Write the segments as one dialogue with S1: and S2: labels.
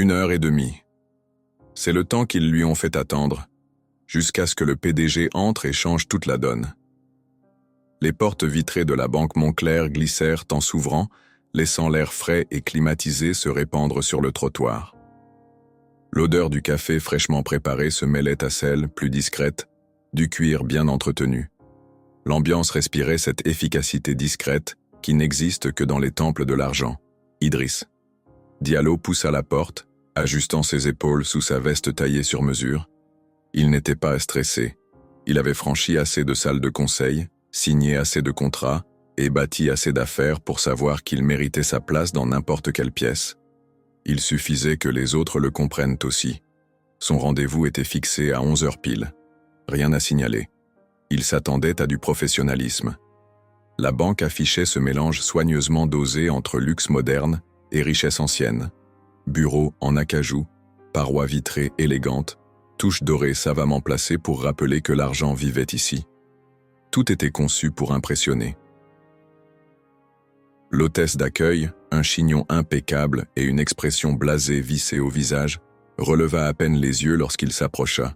S1: 1 heure et demie. C'est le temps qu'ils lui ont fait attendre, jusqu'à ce que le PDG entre et change toute la donne. Les portes vitrées de la banque Montclair glissèrent en s'ouvrant, laissant l'air frais et climatisé se répandre sur le trottoir. L'odeur du café fraîchement préparé se mêlait à celle, plus discrète, du cuir bien entretenu. L'ambiance respirait cette efficacité discrète qui n'existe que dans les temples de l'argent. Idriss. Diallo poussa la porte, ajustant ses épaules sous sa veste taillée sur mesure. Il n'était pas stressé. Il avait franchi assez de salles de conseil, signé assez de contrats et bâti assez d'affaires pour savoir qu'il méritait sa place dans n'importe quelle pièce. Il suffisait que les autres le comprennent aussi. Son rendez-vous était fixé à 11 heures pile. Rien à signaler. Il s'attendait à du professionnalisme. La banque affichait ce mélange soigneusement dosé entre luxe moderne et richesse ancienne. Bureaux en acajou, parois vitrées élégantes, touches dorées savamment placées pour rappeler que l'argent vivait ici. Tout était conçu pour impressionner. L'hôtesse d'accueil, un chignon impeccable et une expression blasée vissée au visage, releva à peine les yeux lorsqu'il s'approcha.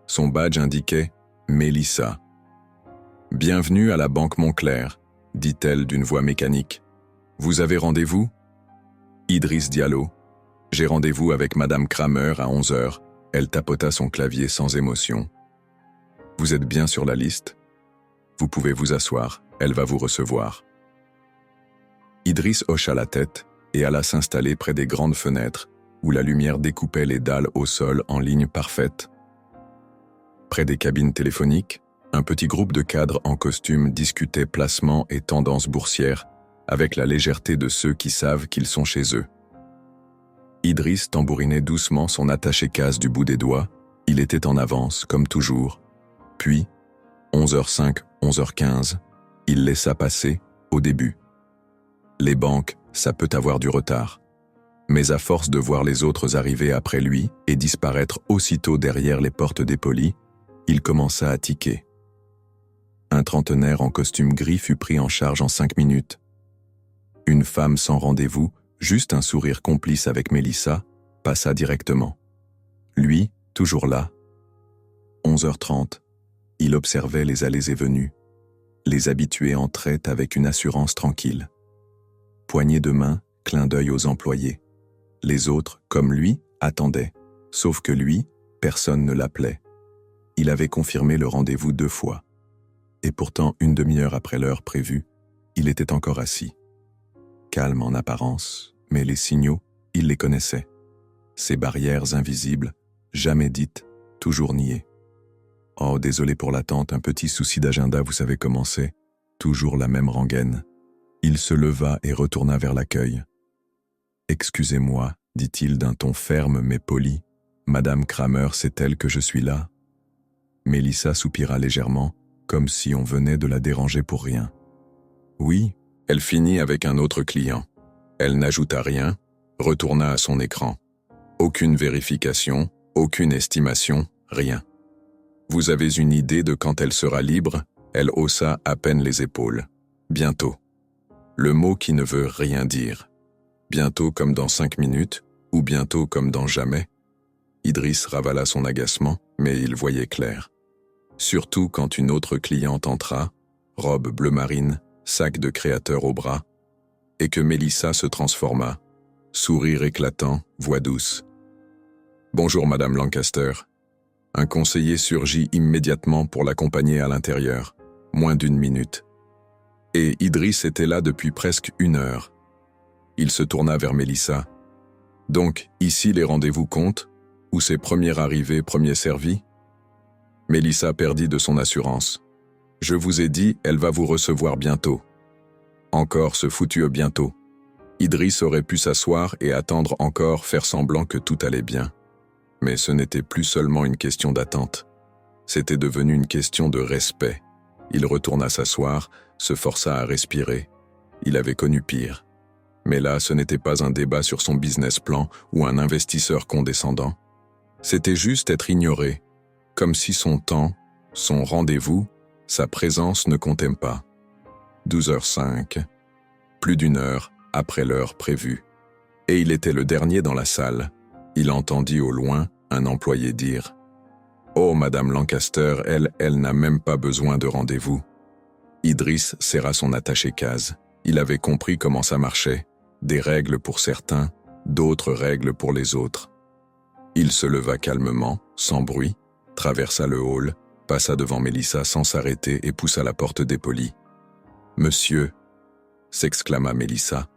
S1: Son badge indiquait « Mélissa ». « Bienvenue à la banque Montclair », dit-elle d'une voix mécanique. « Vous avez rendez-vous » ? Idriss Diallo. « J'ai rendez-vous avec Madame Kramer à 11 heures. » Elle tapota son clavier sans émotion. « Vous êtes bien sur la liste ? Vous pouvez vous asseoir, elle va vous recevoir. » Idriss hocha la tête et alla s'installer près des grandes fenêtres où la lumière découpait les dalles au sol en ligne parfaite. Près des cabines téléphoniques, un petit groupe de cadres en costume discutait placement et tendances boursières avec la légèreté de ceux qui savent qu'ils sont chez eux. Idriss tambourinait doucement son attaché-casse du bout des doigts. Il était en avance, comme toujours. Puis, 11h05, 11h15, il laissa passer, au début. Les banques, ça peut avoir du retard. Mais à force de voir les autres arriver après lui et disparaître aussitôt derrière les portes dépolies, il commença à tiquer. Un trentenaire en costume gris fut pris en charge en 5 minutes. Une femme sans rendez-vous, juste un sourire complice avec Mélissa, passa directement. Lui, toujours là. 11h30, il observait les allées et venues. Les habitués entraient avec une assurance tranquille. Poignée de main, clin d'œil aux employés. Les autres, comme lui, attendaient. Sauf que lui, personne ne l'appelait. Il avait confirmé le rendez-vous 2 fois. Et pourtant, 1 demi-heure après l'heure prévue, il était encore assis. Calme en apparence, mais les signaux, il les connaissait. Ces barrières invisibles, jamais dites, toujours niées. Oh, désolé pour l'attente, un petit souci d'agenda, vous savez comment c'est. Toujours la même rengaine. Il se leva et retourna vers l'accueil. « Excusez-moi, dit-il d'un ton ferme mais poli. Madame Kramer sait-elle que je suis là ?» Mélissa soupira légèrement, comme si on venait de la déranger pour rien. « Oui », elle finit avec un autre client. Elle n'ajouta rien, retourna à son écran. Aucune vérification, aucune estimation, rien. « Vous avez une idée de quand elle sera libre ?» Elle haussa à peine les épaules. « Bientôt. » Le mot qui ne veut rien dire. Bientôt comme dans 5 minutes, ou bientôt comme dans jamais. Idriss ravala son agacement, mais il voyait clair. Surtout quand une autre cliente entra, robe bleu marine, sac de créateur au bras, et que Mélissa se transforma, sourire éclatant, voix douce. « Bonjour Madame Lancaster. » Un conseiller surgit immédiatement pour l'accompagner à l'intérieur, moins d'1 minute. Et Idriss était là depuis presque 1 heure. Il se tourna vers Mélissa. « Donc, ici les rendez-vous comptent, ou c'est premier arrivé, premier servi ?» Mélissa perdit de son assurance. « Je vous ai dit, elle va vous recevoir bientôt. » Encore ce foutu bientôt. Idriss aurait pu s'asseoir et attendre encore, faire semblant que tout allait bien. Mais ce n'était plus seulement une question d'attente. C'était devenu une question de respect. Il retourna s'asseoir, se força à respirer. Il avait connu pire. Mais là, ce n'était pas un débat sur son business plan ou un investisseur condescendant. C'était juste être ignoré, comme si son temps, son rendez-vous, sa présence ne comptait pas. 12h05, plus d'1 heure après l'heure prévue. Et il était le dernier dans la salle, Il entendit au loin un employé dire « Oh, Madame Lancaster, elle n'a même pas besoin de rendez-vous. » Idriss serra son attaché-case. Il avait compris comment ça marchait. Des règles pour certains, d'autres règles pour les autres. Il se leva calmement, sans bruit, traversa le hall, passa devant Mélissa sans s'arrêter et poussa la porte dépolie. « Monsieur !» s'exclama Mélissa.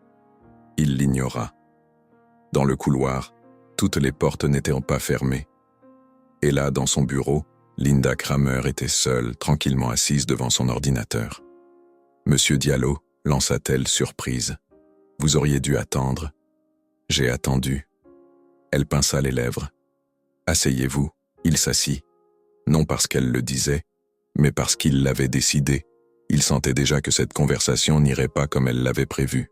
S1: Il l'ignora. Dans le couloir, toutes les portes n'étaient pas fermées. Et là, dans son bureau, Linda Kramer était seule, tranquillement assise devant son ordinateur. « Monsieur Diallo » lança-t-elle surprise. « Vous auriez dû attendre. » « J'ai attendu. » Elle pinça les lèvres. « Asseyez-vous. » Il s'assit. Non parce qu'elle le disait, mais parce qu'il l'avait décidé. Il sentait déjà que cette conversation n'irait pas comme elle l'avait prévu.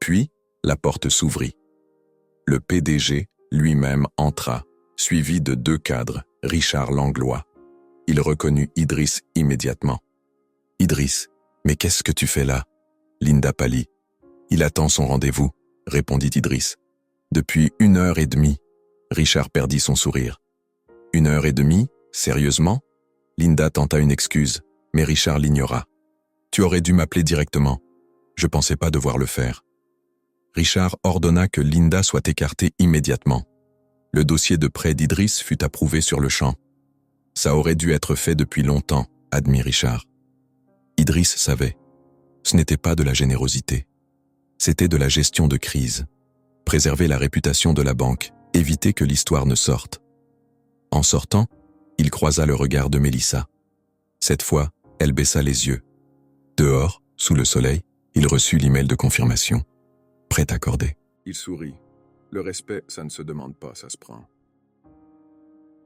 S1: Puis, la porte s'ouvrit. Le PDG lui-même entra, suivi de 2 cadres, Richard Langlois. Il reconnut Idriss immédiatement. « Idriss, mais qu'est-ce que tu fais là ?» Linda pâlit. « Il attend son rendez-vous, » répondit Idriss. « Depuis 1h30. » Richard perdit son sourire. « 1h30 ? Sérieusement ?» Linda tenta une excuse, mais Richard l'ignora. « Tu aurais dû m'appeler directement. Je pensais pas devoir le faire. » Richard ordonna que Linda soit écartée immédiatement. Le dossier de prêt d'Idriss fut approuvé sur le champ. « Ça aurait dû être fait depuis longtemps », admit Richard. Idriss savait. Ce n'était pas de la générosité. C'était de la gestion de crise. Préserver la réputation de la banque, éviter que l'histoire ne sorte. En sortant, il croisa le regard de Mélissa. Cette fois, elle baissa les yeux. Dehors, sous le soleil, il reçut l'email de confirmation. Prêt accordé. Il sourit. Le respect, ça ne se demande pas, ça se prend.